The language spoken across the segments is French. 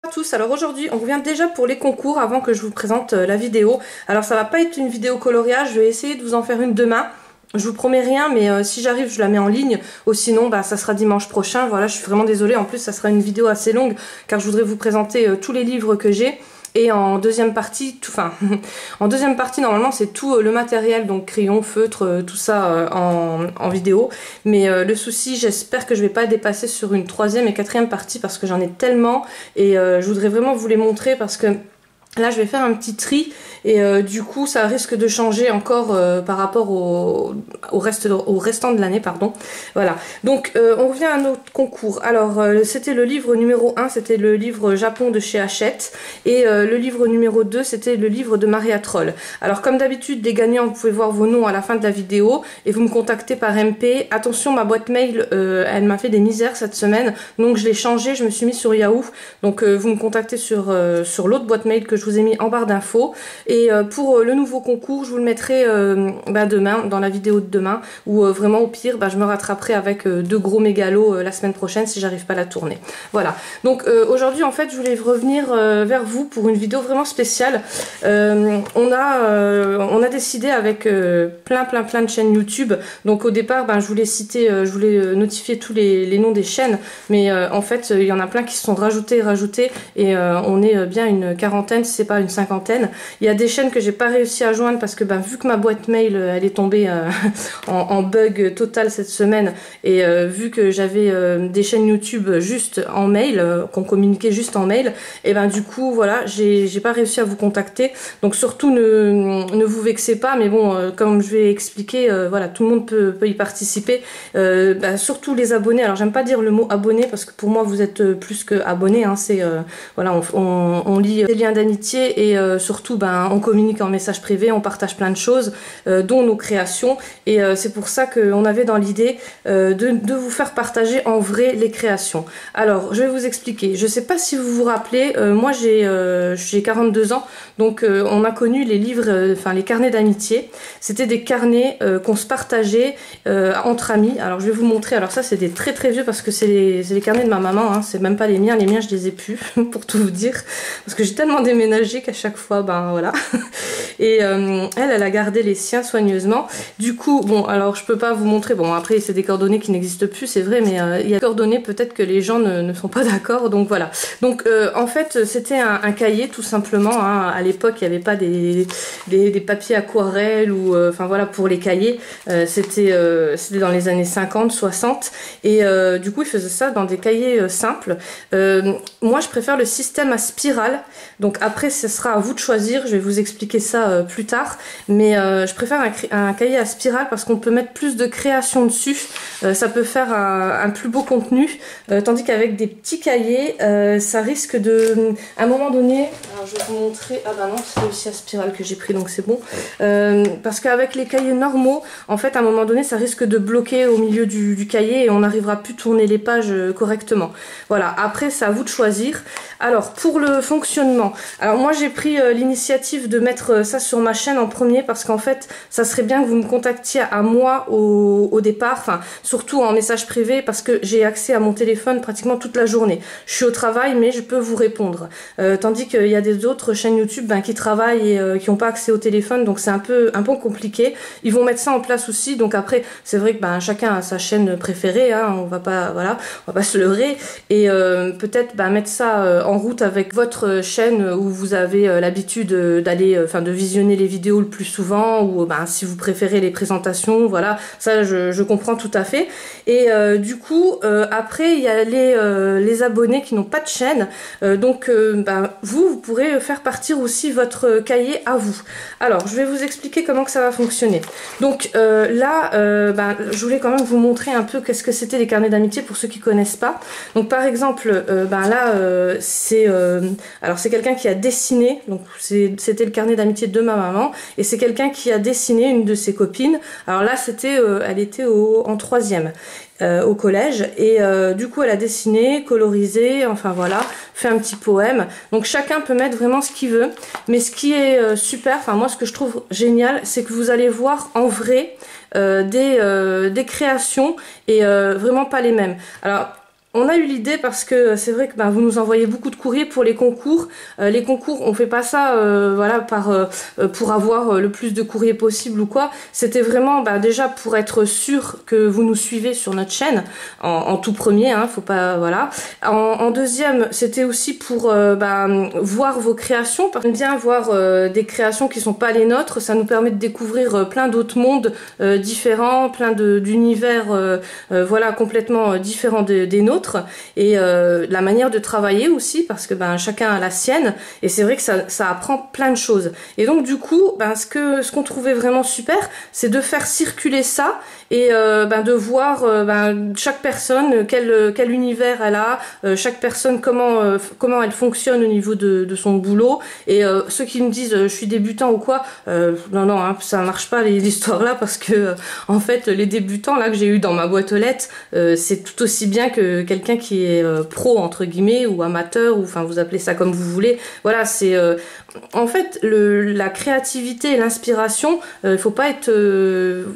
Bonjour à tous, alors aujourd'hui on revient déjà pour les concours avant que je vous présente la vidéo. Alors ça va pas être une vidéo coloriage, je vais essayer de vous en faire une demain. Je vous promets rien, mais si j'arrive je la mets en ligne, ou sinon bah, ça sera dimanche prochain. Voilà, je suis vraiment désolée, en plus ça sera une vidéo assez longue car je voudrais vous présenter tous les livres que j'ai. Et en deuxième partie, en deuxième partie normalement c'est tout le matériel, donc crayon, feutre, tout ça en vidéo. Mais le souci, j'espère que je vais pas dépasser sur une troisième et quatrième partie parce que j'en ai tellement et je voudrais vraiment vous les montrer parce que là je vais faire un petit tri et du coup ça risque de changer encore par rapport au restant de l'année, pardon. Voilà, donc on revient à notre concours. Alors c'était le livre numéro 1, c'était le livre Japon de chez Hachette, et le livre numéro 2 c'était le livre de Maria Troll. Alors comme d'habitude les gagnants, vous pouvez voir vos noms à la fin de la vidéo et vous me contactez par MP. Attention, ma boîte mail elle m'a fait des misères cette semaine, donc je l'ai changée, je me suis mis sur Yahoo, donc vous me contactez sur l'autre boîte mail que je vous ai mis en barre d'infos. Et pour le nouveau concours, je vous le mettrai demain, dans la vidéo de demain, ou vraiment au pire, je me rattraperai avec deux gros mégalos la semaine prochaine si j'arrive pas à la tourner. Voilà, donc aujourd'hui en fait je voulais revenir vers vous pour une vidéo vraiment spéciale. On a décidé avec plein de chaînes YouTube, donc au départ je voulais citer, je voulais notifier tous les noms des chaînes, mais en fait il y en a plein qui se sont rajoutés et on est bien une quarantaine, si c'est pas une cinquantaine. Il y a des chaînes que j'ai pas réussi à joindre parce que vu que ma boîte mail elle est tombée en bug total cette semaine, et vu que j'avais des chaînes YouTube juste en mail, qu'on communiquait juste en mail, et du coup voilà, j'ai pas réussi à vous contacter. Donc surtout ne vous vexez pas, mais bon, comme je vais expliquer, voilà, tout le monde peut y participer, surtout les abonnés. Alors j'aime pas dire le mot abonné parce que pour moi vous êtes plus que abonnés, hein, c'est voilà, on lit des liens d'amitié et surtout on communique en message privé, on partage plein de choses, dont nos créations, et c'est pour ça qu'on avait dans l'idée de vous faire partager en vrai les créations. Alors je vais vous expliquer, je sais pas si vous vous rappelez, moi j'ai 42 ans, donc on a connu les livres, les carnets d'amitié. C'était des carnets qu'on se partageait entre amis. Alors je vais vous montrer, alors ça c'est des très vieux parce que c'est les carnets de ma maman, hein. C'est même pas les miens je les ai plus pour tout vous dire, parce que j'ai tellement déménagé qu'à chaque fois voilà. Et elle a gardé les siens soigneusement. Du coup bon, alors je peux pas vous montrer, bon après c'est des coordonnées qui n'existent plus, c'est vrai, mais il y a des coordonnées, peut-être que les gens ne sont pas d'accord, donc voilà. Donc en fait c'était un cahier tout simplement, hein. À l'époque il n'y avait pas des papiers aquarelles ou voilà, pour les cahiers, c'était dans les années 50 60, et du coup ils faisaient ça dans des cahiers simples. Moi je préfère le système à spirale, donc après ce sera à vous de choisir, je vais vous expliquer ça plus tard, mais je préfère un cahier à spirale parce qu'on peut mettre plus de création dessus, ça peut faire un plus beau contenu, tandis qu'avec des petits cahiers ça risque de, à un moment donné, alors je vais vous montrer, ah bah non c'est aussi à spirale que j'ai pris, donc c'est bon, parce qu'avec les cahiers normaux en fait à un moment donné ça risque de bloquer au milieu du cahier et on n'arrivera plus à tourner les pages correctement. Voilà, après c'est à vous de choisir. Alors pour le fonctionnement, alors moi j'ai pris l'initiative de mettre ça sur ma chaîne en premier parce qu'en fait ça serait bien que vous me contactiez à moi au départ, surtout en message privé, parce que j'ai accès à mon téléphone pratiquement toute la journée. Je suis au travail mais je peux vous répondre, tandis qu'il y a des autres chaînes YouTube qui travaillent et qui n'ont pas accès au téléphone, donc c'est un peu compliqué. Ils vont mettre ça en place aussi, donc après c'est vrai que chacun a sa chaîne préférée, hein, on va pas se leurrer, et peut-être mettre ça en route avec votre chaîne où vous avez l'habitude d'aller, de visionner les vidéos le plus souvent, ou si vous préférez les présentations, voilà, ça je comprends tout à fait. Et du coup après il y a les abonnés qui n'ont pas de chaîne, donc vous pourrez faire partir aussi votre cahier à vous. Alors je vais vous expliquer comment que ça va fonctionner. Donc là je voulais quand même vous montrer un peu qu'est-ce que c'était les carnets d'amitié pour ceux qui connaissent pas. Donc par exemple là c'est quelqu'un qui a dessiné, donc c'était le carnet d'amitié de ma maman, et c'est quelqu'un qui a dessiné une de ses copines. Alors là c'était elle était en troisième au collège, et du coup elle a dessiné, colorisé, voilà, fait un petit poème. Donc chacun peut mettre vraiment ce qu'il veut, mais ce qui est super, moi ce que je trouve génial, c'est que vous allez voir en vrai des créations, et vraiment pas les mêmes. Alors On a eu l'idée parce que c'est vrai que vous nous envoyez beaucoup de courriers pour les concours. Les concours, on fait pas ça voilà, pour avoir le plus de courriers possible ou quoi. C'était vraiment déjà pour être sûr que vous nous suivez sur notre chaîne en tout premier, hein, faut pas voilà. En deuxième, c'était aussi pour voir vos créations. Parce qu'on aime bien voir des créations qui sont pas les nôtres. Ça nous permet de découvrir plein d'autres mondes différents, plein d'univers voilà complètement différents des nôtres, et la manière de travailler aussi, parce que chacun a la sienne, et c'est vrai que ça apprend plein de choses. Et donc du coup ce qu'on trouvait vraiment super, c'est de faire circuler ça et de voir chaque personne quel univers elle a, chaque personne comment elle fonctionne au niveau de son boulot. Et ceux qui me disent je suis débutant ou quoi, non hein, ça marche pas l'histoire là, parce que en fait les débutants là que j'ai eu dans ma boîte aux lettres, c'est tout aussi bien que quelqu'un qui est pro entre guillemets, ou amateur, ou enfin vous appelez ça comme vous voulez. Voilà, c'est en fait la créativité et l'inspiration, il faut pas être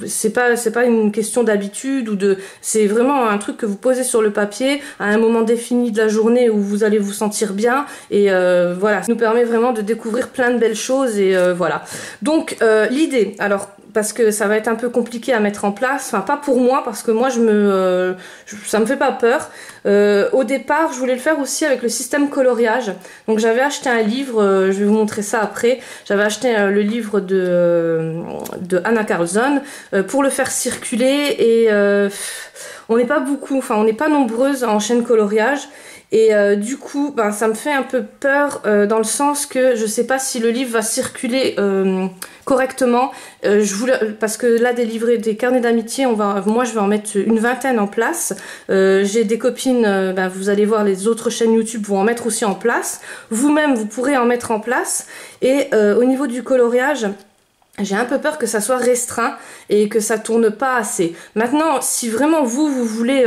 c'est pas une question d'habitude ou c'est vraiment un truc que vous posez sur le papier à un moment défini de la journée où vous allez vous sentir bien, et voilà, ça nous permet vraiment de découvrir plein de belles choses. Et voilà, donc l'idée, alors parce que ça va être un peu compliqué à mettre en place, enfin pas pour moi, parce que moi ça me fait pas peur. Au départ je voulais le faire aussi avec le système coloriage, donc j'avais acheté un livre, je vais vous montrer ça après, j'avais acheté le livre de Anna Carlson pour le faire circuler, et on n'est pas beaucoup, enfin on n'est pas nombreuses en chaîne coloriage. Et du coup, ça me fait un peu peur dans le sens que je sais pas si le livre va circuler correctement. Parce que là, des carnets d'amitié, moi je vais en mettre une vingtaine en place. J'ai des copines, vous allez voir, les autres chaînes YouTube vont en mettre aussi en place. Vous-même, vous pourrez en mettre en place. Et au niveau du coloriage, j'ai un peu peur que ça soit restreint et que ça tourne pas assez. Maintenant, si vraiment vous voulez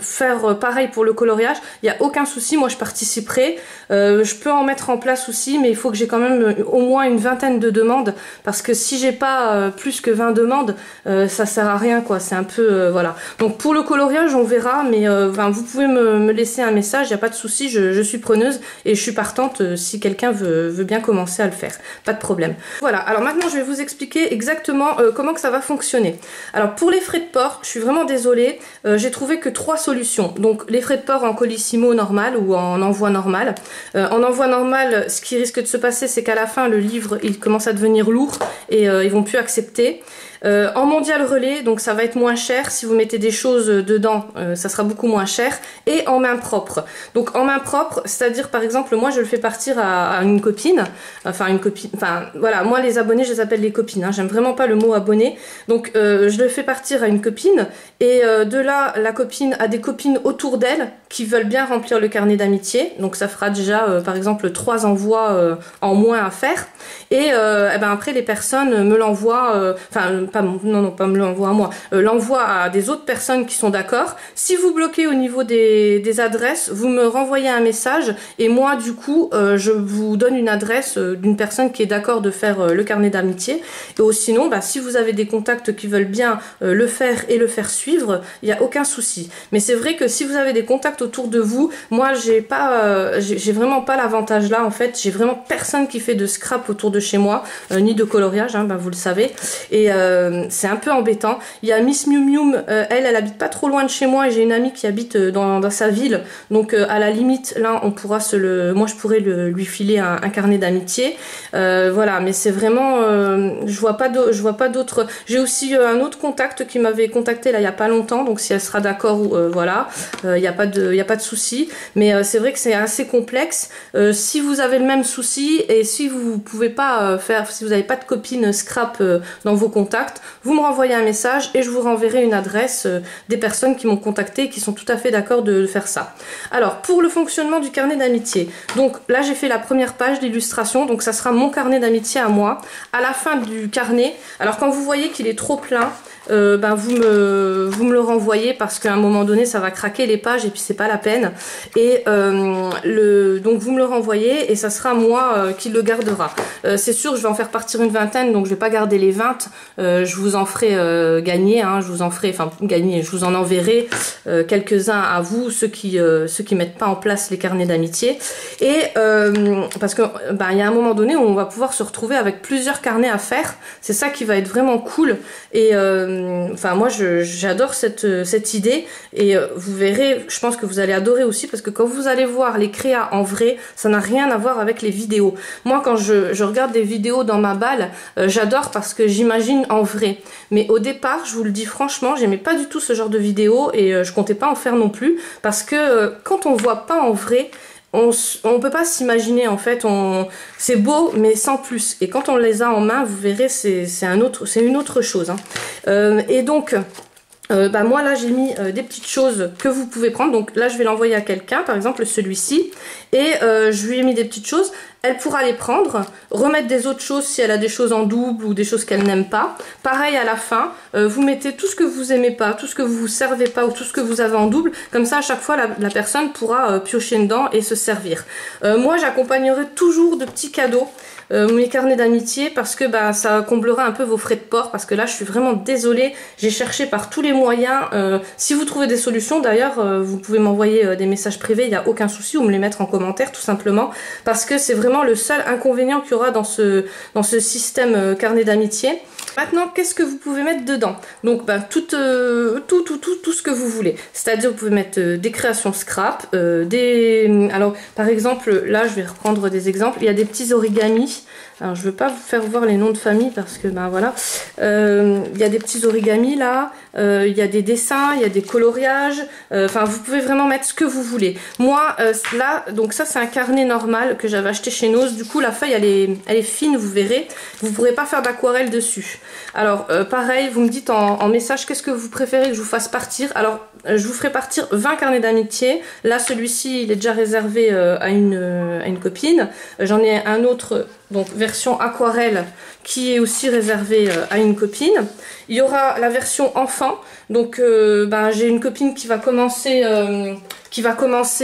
faire pareil pour le coloriage, il n'y a aucun souci, moi je participerai. Je peux en mettre en place aussi, mais il faut que j'ai quand même au moins une vingtaine de demandes, parce que si j'ai pas plus que 20 demandes, ça sert à rien quoi, c'est un peu voilà. Donc pour le coloriage on verra, mais vous pouvez me laisser un message, il n'y a pas de souci, je suis preneuse et je suis partante si quelqu'un veut bien commencer à le faire, pas de problème. Voilà, alors maintenant je vais vous expliquer exactement comment que ça va fonctionner. Alors pour les frais de port, je suis vraiment désolée, j'ai trouvé que 3 solutions. Donc les frais de port en colissimo normal ou en envoi normal. En envoi normal, ce qui risque de se passer, c'est qu'à la fin le livre il commence à devenir lourd et ils vont plus accepter. En mondial relais, donc ça va être moins cher, si vous mettez des choses dedans, ça sera beaucoup moins cher. Et en main propre. Donc en main propre, c'est-à-dire par exemple, moi je le fais partir à une copine, enfin voilà, moi les abonnés je les appelle les copines, hein, j'aime vraiment pas le mot abonné. Donc je le fais partir à une copine, et de là la copine a des copines autour d'elle qui veulent bien remplir le carnet d'amitié, donc ça fera déjà par exemple 3 envois en moins à faire. Et après les personnes me l'envoient, pas me l'envoie à moi, l'envoie à des autres personnes qui sont d'accord. Si vous bloquez au niveau des adresses, vous me renvoyez un message, et moi du coup je vous donne une adresse d'une personne qui est d'accord de faire le carnet d'amitié. Et sinon, si vous avez des contacts qui veulent bien le faire et le faire suivre, il n'y a aucun souci. Mais c'est vrai que si vous avez des contacts autour de vous, moi j'ai vraiment pas l'avantage là, en fait j'ai vraiment personne qui fait de scrap autour de chez moi, ni de coloriage, hein, vous le savez. Et c'est un peu embêtant. Il y a Miss Miu Miu, elle habite pas trop loin de chez moi, et j'ai une amie qui habite dans sa ville, donc à la limite là on pourra moi je pourrais lui filer un carnet d'amitié, voilà. Mais c'est vraiment je vois pas d'autres. J'ai aussi un autre contact qui m'avait contacté là il y a pas longtemps, donc si elle sera d'accord, voilà, il y a pas de souci. Mais c'est vrai que c'est assez complexe. Si vous avez le même souci, et si vous pouvez pas si vous n'avez pas de copine scrap dans vos contacts, vous me renvoyez un message et je vous renverrai une adresse des personnes qui m'ont contacté et qui sont tout à fait d'accord de faire ça. Alors pour le fonctionnement du carnet d'amitié, donc là j'ai fait la première page d'illustration, donc ça sera mon carnet d'amitié à moi. À la fin du carnet, alors quand vous voyez qu'il est trop plein, vous me le renvoyez parce qu'à un moment donné ça va craquer les pages et puis c'est pas la peine. Et donc vous me le renvoyez et ça sera moi qui le gardera. C'est sûr, je vais en faire partir une vingtaine, donc je vais pas garder les 20. Je vous en ferai gagner, hein, je vous en enverrai quelques-uns à vous, ceux qui mettent pas en place les carnets d'amitié. Et parce que il y a un moment donné où on va pouvoir se retrouver avec plusieurs carnets à faire. C'est ça qui va être vraiment cool. Et moi j'adore cette idée. Et vous verrez, je pense que vous allez adorer aussi, parce que quand vous allez voir les créas en vrai, ça n'a rien à voir avec les vidéos. Moi quand je regarde des vidéos dans ma balle, j'adore parce que j'imagine en vrai. Mais au départ, je vous le dis franchement, j'aimais pas du tout ce genre de vidéos et je comptais pas en faire non plus, parce que quand on voit pas en vrai, on peut pas s'imaginer, en fait, c'est beau mais sans plus. Et quand on les a en main, vous verrez, c'est une autre chose, hein. Et donc moi là j'ai mis des petites choses que vous pouvez prendre. Donc là je vais l'envoyer à quelqu'un, par exemple celui-ci, et je lui ai mis des petites choses. Elle pourra les prendre, remettre des autres choses si elle a des choses en double ou des choses qu'elle n'aime pas. Pareil à la fin, vous mettez tout ce que vous aimez pas, tout ce que vous vous servez pas ou tout ce que vous avez en double. Comme ça à chaque fois la personne pourra piocher dedans et se servir. Moi j'accompagnerai toujours de petits cadeaux. Mes carnets d'amitié, parce que ça comblera un peu vos frais de port, parce que là je suis vraiment désolée, j'ai cherché par tous les moyens. Si vous trouvez des solutions d'ailleurs, vous pouvez m'envoyer des messages privés, il n'y a aucun souci, ou me les mettre en commentaire tout simplement, parce que c'est vraiment le seul inconvénient qu'il y aura dans ce système carnet d'amitié. Maintenant, qu'est-ce que vous pouvez mettre dedans? Donc tout ce que vous voulez, c'est-à-dire vous pouvez mettre des créations scrap, alors par exemple là je vais reprendre des exemples, il y a des petits origamis. Alors je ne veux pas vous faire voir les noms de famille parce que voilà, il y a des petits origamis là, il y a des dessins, il y a des coloriages, vous pouvez vraiment mettre ce que vous voulez. Moi là, donc ça c'est un carnet normal que j'avais acheté chez Nose. Du coup la feuille elle est fine, vous verrez, vous ne pourrez pas faire d'aquarelle dessus. Alors pareil, vous me dites en message qu'est-ce que vous préférez que je vous fasse partir. Alors je vous ferai partir 20 carnets d'amitié. Là celui-ci il est déjà réservé à une copine. J'en ai un autre, donc version aquarelle, qui est aussi réservée à une copine. Il y aura la version enfant, donc j'ai une copine qui va commencer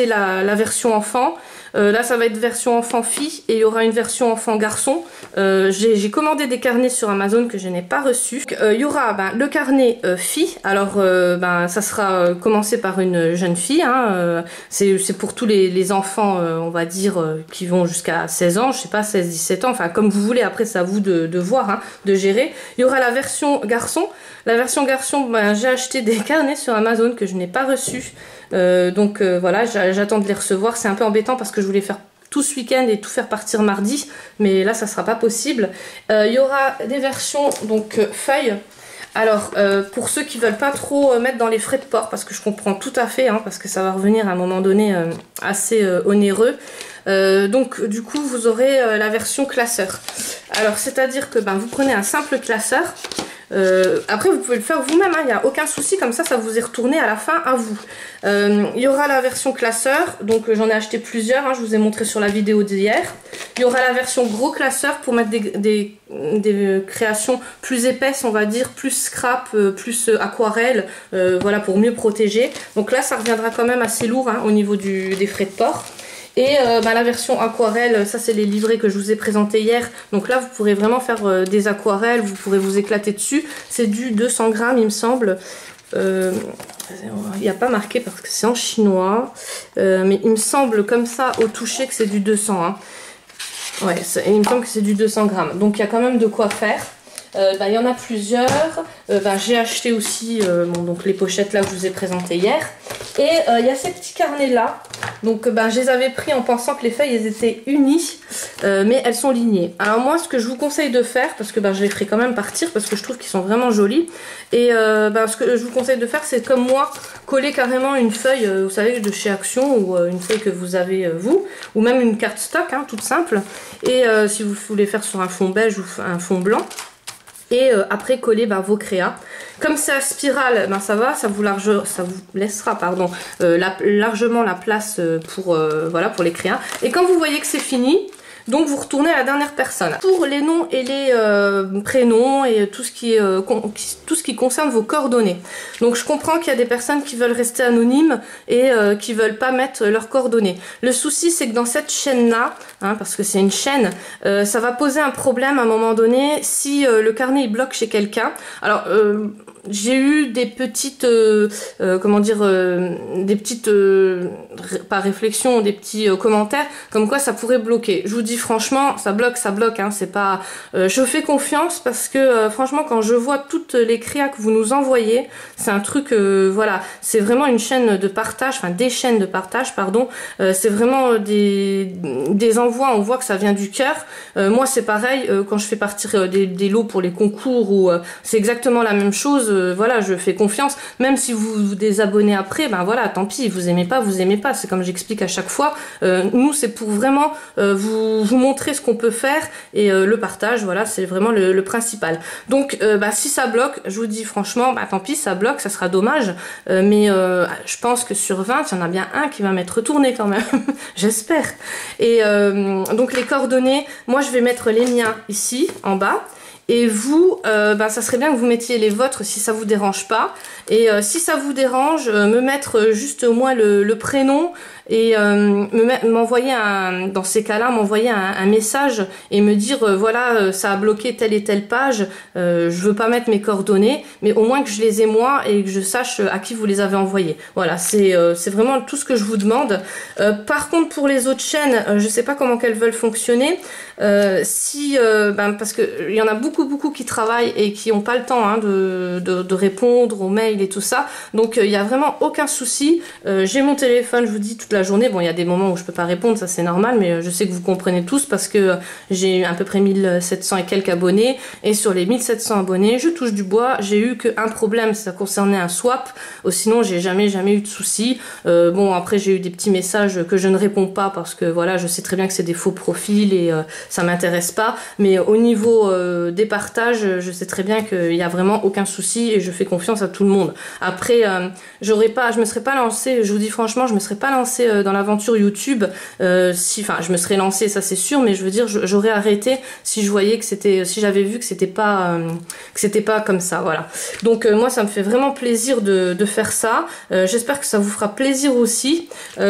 la version enfant. Là ça va être version enfant-fille et il y aura une version enfant-garçon. J'ai commandé des carnets sur Amazon que je n'ai pas reçus. Il y aura le carnet fille. Alors ça sera commencé par une jeune fille, hein. C'est pour tous les enfants, on va dire, qui vont jusqu'à 16 ans, je sais pas, 16-17 ans, enfin comme vous voulez, après c'est à vous de voir, hein, de gérer. Il y aura la version garçon. La version garçon, j'ai acheté des carnets sur Amazon que je n'ai pas reçus. Voilà, j'attends de les recevoir. C'est un peu embêtant parce que je voulais faire tout ce week-end et tout faire partir mardi, mais là ça sera pas possible. Il y aura des versions donc feuilles. Alors pour ceux qui veulent pas trop mettre dans les frais de port, parce que je comprends tout à fait, hein, parce que ça va revenir à un moment donné assez onéreux. Donc du coup vous aurez la version classeur. Alors c'est à dire que vous prenez un simple classeur. Après vous pouvez le faire vous-même, hein, il n'y a aucun souci, comme ça vous est retourné à la fin à vous. Il y aura la version classeur, donc j'en ai acheté plusieurs, hein, je vous ai montré sur la vidéo d'hier. Il y aura la version gros classeur pour mettre des créations plus épaisses, on va dire, plus scrap, plus aquarelle, voilà, pour mieux protéger. Donc là ça reviendra quand même assez lourd, hein, au niveau des frais de port. Et la version aquarelle, ça c'est les livrets que je vous ai présentés hier. Donc là vous pourrez vraiment faire des aquarelles, vous pourrez vous éclater dessus. C'est du 200 grammes il me semble. Il n'y a pas marqué parce que c'est en chinois. Mais il me semble comme ça au toucher que c'est du 200. Hein. Ouais, il me semble que c'est du 200 grammes. Donc il y a quand même de quoi faire. Il y en a plusieurs. J'ai acheté aussi donc les pochettes là que je vous ai présentées hier. Et il y a ces petits carnets là. Donc je les avais pris en pensant que les feuilles elles étaient unies, mais elles sont lignées. Alors moi ce que je vous conseille de faire, parce que je les ferai quand même partir parce que je trouve qu'ils sont vraiment jolis. Et ce que je vous conseille de faire, c'est comme moi, coller carrément une feuille, vous savez, de chez Action, ou une feuille que vous avez vous, ou même une carte stock, hein, toute simple. Et si vous voulez faire sur un fond beige ou un fond blanc. Et après coller vos créas. Comme c'est à spirale, ça va, ça vous laissera largement la place pour les créas. Et quand vous voyez que c'est fini, Donc vous retournez à la dernière personne. Pour les noms et les prénoms et tout ce qui concerne vos coordonnées. Donc je comprends qu'il y a des personnes qui veulent rester anonymes et qui veulent pas mettre leurs coordonnées. Le souci c'est que dans cette chaîne-là, hein, parce que c'est une chaîne, ça va poser un problème à un moment donné si le carnet il bloque chez quelqu'un. Alors j'ai eu des petites, comment dire, des petites, pas réflexions, des petits commentaires, comme quoi ça pourrait bloquer. Je vous dis franchement, ça bloque, hein, c'est pas... je fais confiance parce que franchement, quand je vois toutes les créas que vous nous envoyez, c'est un truc, voilà, c'est vraiment une chaîne de partage, enfin des chaînes de partage, pardon, c'est vraiment des envois, on voit que ça vient du cœur. Moi c'est pareil, quand je fais partir des lots pour les concours, ou c'est exactement la même chose. Voilà, je fais confiance, même si vous vous désabonnez après, ben voilà, tant pis, vous aimez pas, c'est comme j'explique à chaque fois. Nous c'est pour vraiment vous montrer ce qu'on peut faire, et le partage, voilà, c'est vraiment le principal. Donc bah, si ça bloque, je vous dis franchement, bah tant pis, ça bloque, ça sera dommage, mais je pense que sur 20, il y en a bien un qui va m'être retourné quand même, j'espère. Et donc les coordonnées, moi je vais mettre les miens ici en bas. Et vous, ben, ça serait bien que vous mettiez les vôtres si ça vous dérange pas. Et si ça vous dérange, me mettre juste au moins le prénom, et m'envoyer dans ces cas-là, m'envoyer un message et me dire voilà, ça a bloqué telle et telle page, je veux pas mettre mes coordonnées, mais au moins que je les ai moi et que je sache à qui vous les avez envoyés. Voilà, c'est vraiment tout ce que je vous demande. Par contre, pour les autres chaînes, je sais pas comment qu'elles veulent fonctionner. Ben, parce que il y en a beaucoup qui travaillent et qui n'ont pas le temps, hein, de répondre aux mails et tout ça, donc il y a vraiment aucun souci. J'ai mon téléphone, je vous dis, toute la journée. Bon, il y a des moments où je peux pas répondre, ça c'est normal, mais je sais que vous comprenez tous parce que j'ai à peu près 1700 et quelques abonnés, et sur les 1700 abonnés, je touche du bois, j'ai eu qu'un problème, ça concernait un swap, sinon j'ai jamais eu de soucis. Bon, après j'ai eu des petits messages que je ne réponds pas parce que voilà, je sais très bien que c'est des faux profils et ça m'intéresse pas, mais au niveau des partages, je sais très bien qu'il y a vraiment aucun souci et je fais confiance à tout le monde. Après, je me serais pas lancée, je vous dis franchement, je me serais pas lancée dans l'aventure YouTube, enfin je me serais lancée, ça c'est sûr, mais je veux dire, j'aurais arrêté si je voyais que si j'avais vu que c'était pas comme ça, voilà. Donc moi ça me fait vraiment plaisir de faire ça. J'espère que ça vous fera plaisir aussi.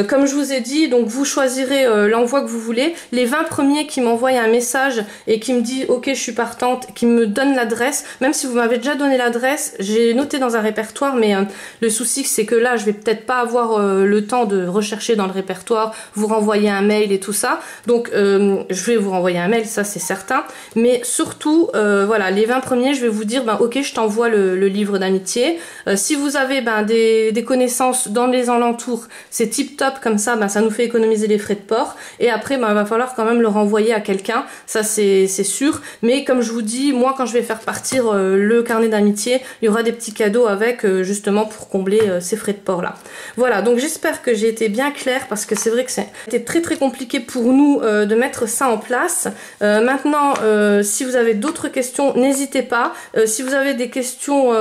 Comme je vous ai dit, donc vous choisirez l'envoi que vous voulez. Les 20 premiers qui m'envoient un message et qui me dit ok je suis partante, qui me donne l'adresse, même si vous m'avez déjà donné l'adresse, j'ai noté dans un répertoire, mais le souci c'est que là je vais peut-être pas avoir le temps de rechercher dans le répertoire, vous renvoyer un mail et tout ça, donc je vais vous renvoyer un mail, ça c'est certain, mais surtout voilà, les 20 premiers je vais vous dire ben ok je t'envoie le livre d'amitié. Si vous avez ben des connaissances dans les alentours, c'est tip top, comme ça ben ça nous fait économiser les frais de port, et après ben il va falloir quand même le renvoyer à quelqu'un, ça c'est sûr, mais comme je vous dis, moi quand je vais faire partir le carnet d'amitié, il y aura des petits cadeaux avec, justement pour combler ces frais de port là. Voilà, donc j'espère que j'ai été bien claire, parce que c'est vrai que c'était très compliqué pour nous de mettre ça en place. Maintenant, si vous avez d'autres questions, n'hésitez pas. Si vous avez des questions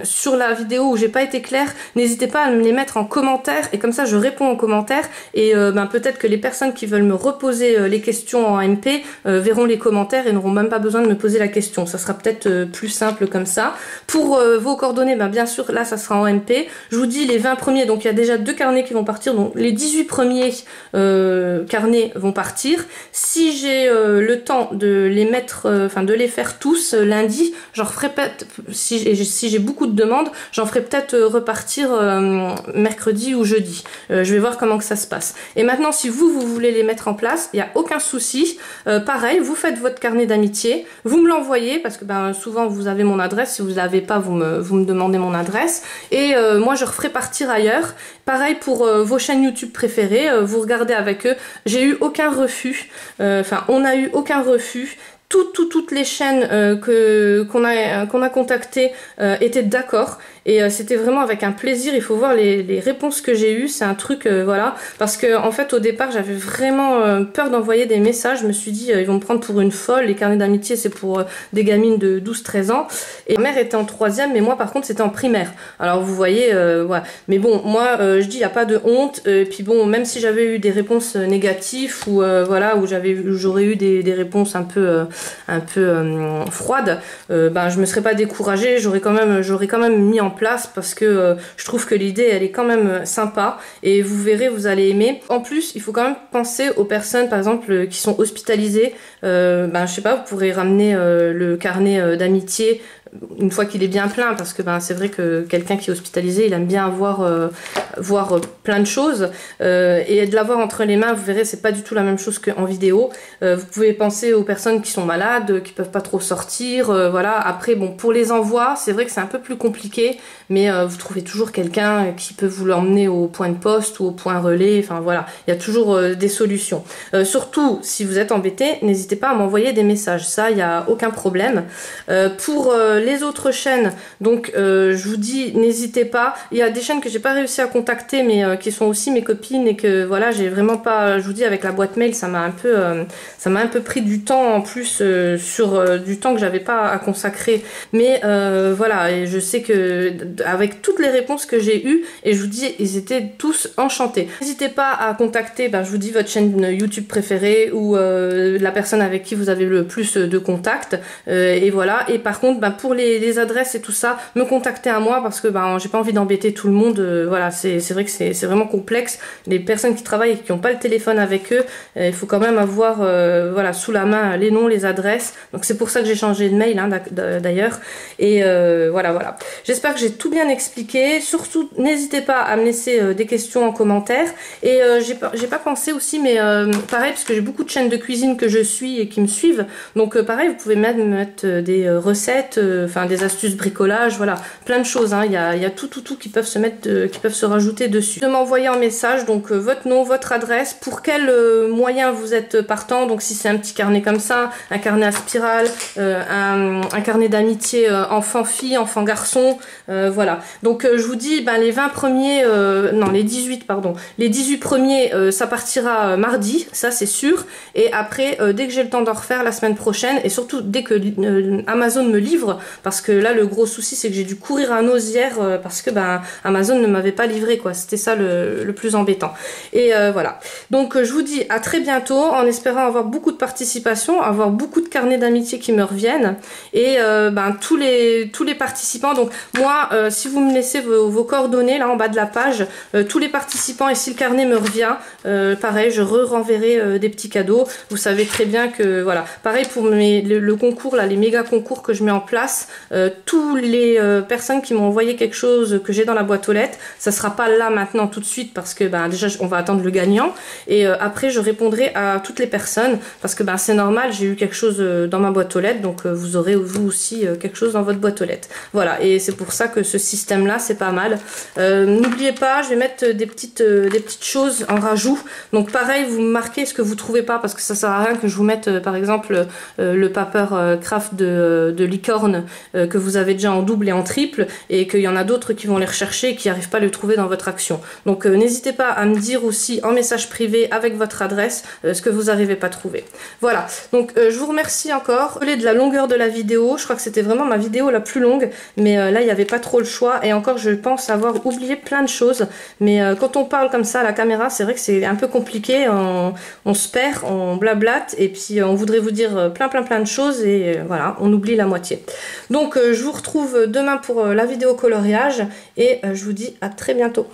sur la vidéo où j'ai pas été claire, n'hésitez pas à me les mettre en commentaire, et comme ça je réponds en commentaire, et ben, peut-être que les personnes qui veulent me reposer les questions en MP verront les commentaires et n'auront même pas besoin de me poser la question. Ça sera peut-être plus simple comme ça. Pour vos coordonnées, ben, bien sûr là ça sera en MP. Je vous dis les 20 premiers, donc il y a déjà 2 carnets qui vont partir, donc les 18 premiers carnets vont partir. Si j'ai le temps de les mettre, enfin de les faire tous lundi, j'en ferai peut-être, si j'ai beaucoup de demandes, j'en ferai peut-être repartir mercredi ou jeudi. Je vais voir comment que ça se passe. Et maintenant, si vous voulez les mettre en place, il n'y a aucun souci. Pareil, vous faites votre carnet d'amitié, vous me l'envoyez, parce que ben, souvent vous avez mon adresse, si vous l'avez pas, vous me demandez mon adresse, et moi je referai partir ailleurs. Pareil pour vos chaînes YouTube préférées, vous regardez avec eux. J'ai eu aucun refus, enfin on a eu aucun refus. Toutes les chaînes qu'on a contactées étaient d'accord, Et c'était vraiment avec un plaisir. Il faut voir les réponses que j'ai eues, c'est un truc, voilà, parce que en fait au départ j'avais vraiment peur d'envoyer des messages. Je me suis dit ils vont me prendre pour une folle, les carnets d'amitié c'est pour des gamines de 12-13 ans. Et ma mère était en 3e, mais moi par contre c'était en primaire. Alors vous voyez, voilà. Mais bon, moi je dis il n'y a pas de honte. Et puis bon, même si j'avais eu des réponses négatives ou voilà, où j'aurais eu des réponses un peu froides, ben je me serais pas découragée. J'aurais quand même mis en place parce que je trouve que l'idée elle est quand même sympa et vous verrez, vous allez aimer. En plus, il faut quand même penser aux personnes par exemple qui sont hospitalisées. Ben je sais pas, vous pourrez ramener le carnet d'amitié une fois qu'il est bien plein, parce que ben c'est vrai que quelqu'un qui est hospitalisé il aime bien voir plein de choses, et de l'avoir entre les mains, vous verrez, c'est pas du tout la même chose qu'en vidéo. Vous pouvez penser aux personnes qui sont malades, qui peuvent pas trop sortir, voilà. Après bon, pour les envois c'est vrai que c'est un peu plus compliqué, mais vous trouvez toujours quelqu'un qui peut vous l'emmener au point de poste ou au point relais, enfin voilà, il y a toujours des solutions. Surtout si vous êtes embêté, n'hésitez pas à m'envoyer des messages, ça il y a aucun problème. Pour les autres chaînes, donc je vous dis, n'hésitez pas. Il y a des chaînes que j'ai pas réussi à contacter, mais qui sont aussi mes copines, et que voilà, j'ai vraiment pas, je vous dis, avec la boîte mail, ça m'a un peu pris du temps en plus, sur du temps que j'avais pas à consacrer. Mais voilà, et je sais que avec toutes les réponses que j'ai eues, et je vous dis, ils étaient tous enchantés. N'hésitez pas à contacter, ben, je vous dis, votre chaîne YouTube préférée ou la personne avec qui vous avez le plus de contacts, et voilà. Et par contre, ben, pour les adresses et tout ça, me contacter à moi, parce que ben j'ai pas envie d'embêter tout le monde. Voilà, c'est vrai que c'est vraiment complexe. Les personnes qui travaillent et qui n'ont pas le téléphone avec eux, il faut quand même avoir voilà, sous la main les noms, les adresses. Donc c'est pour ça que j'ai changé de mail, hein, d'ailleurs. Et voilà. J'espère que j'ai tout bien expliqué. Surtout, n'hésitez pas à me laisser des questions en commentaire. Et j'ai pas pensé aussi, mais pareil, parce que j'ai beaucoup de chaînes de cuisine que je suis et qui me suivent. Donc pareil, vous pouvez même mettre des recettes, enfin des astuces bricolage, voilà, plein de choses, hein. Il y a tout qui peuvent se mettre, qui peuvent se rajouter dessus. De m'envoyer en message donc votre nom, votre adresse, pour quel moyen vous êtes partant. Donc si c'est un petit carnet comme ça, un carnet à spirale, un carnet d'amitié enfant-fille, enfant-garçon, voilà. Donc je vous dis, ben les 20 premiers, non les 18 pardon, les 18 premiers ça partira mardi, ça c'est sûr. Et après dès que j'ai le temps d'en refaire la semaine prochaine, et surtout dès que Amazon me livre, parce que là le gros souci c'est que j'ai dû courir à Nausière parce que ben Amazon ne m'avait pas livré, quoi, c'était ça le plus embêtant. Et voilà, donc je vous dis à très bientôt, en espérant avoir beaucoup de participation, avoir beaucoup de carnets d'amitié qui me reviennent, et ben tous les participants. Donc moi si vous me laissez vos coordonnées là en bas de la page, tous les participants, et si le carnet me revient, pareil, je renverrai des petits cadeaux. Vous savez très bien que voilà, pareil pour le concours là, les méga concours que je mets en place, tous les personnes qui m'ont envoyé quelque chose que j'ai dans la boîte aux lettres, ça sera pas là maintenant tout de suite, parce que ben déjà on va attendre le gagnant, et après je répondrai à toutes les personnes, parce que ben c'est normal, j'ai eu quelque chose dans ma boîte aux lettres, donc vous aurez vous aussi quelque chose dans votre boîte aux lettres. Voilà, et c'est pour ça que ce système là c'est pas mal. N'oubliez pas, je vais mettre des petites choses en rajout, donc pareil, vous marquez ce que vous trouvez pas, parce que ça sert à rien que je vous mette par exemple le paper craft de licorne que vous avez déjà en double et en triple, et qu'il y en a d'autres qui vont les rechercher et qui n'arrivent pas à le trouver dans votre action. Donc n'hésitez pas à me dire aussi en message privé avec votre adresse ce que vous n'arrivez pas à trouver. Voilà, donc je vous remercie encore. Désolée de la longueur de la vidéo, je crois que c'était vraiment ma vidéo la plus longue, mais là il n'y avait pas trop le choix, et encore je pense avoir oublié plein de choses, mais quand on parle comme ça à la caméra, c'est vrai que c'est un peu compliqué, on se perd, on blablate, et puis on voudrait vous dire plein de choses, et voilà, on oublie la moitié. Donc je vous retrouve demain pour la vidéo coloriage, et je vous dis à très bientôt.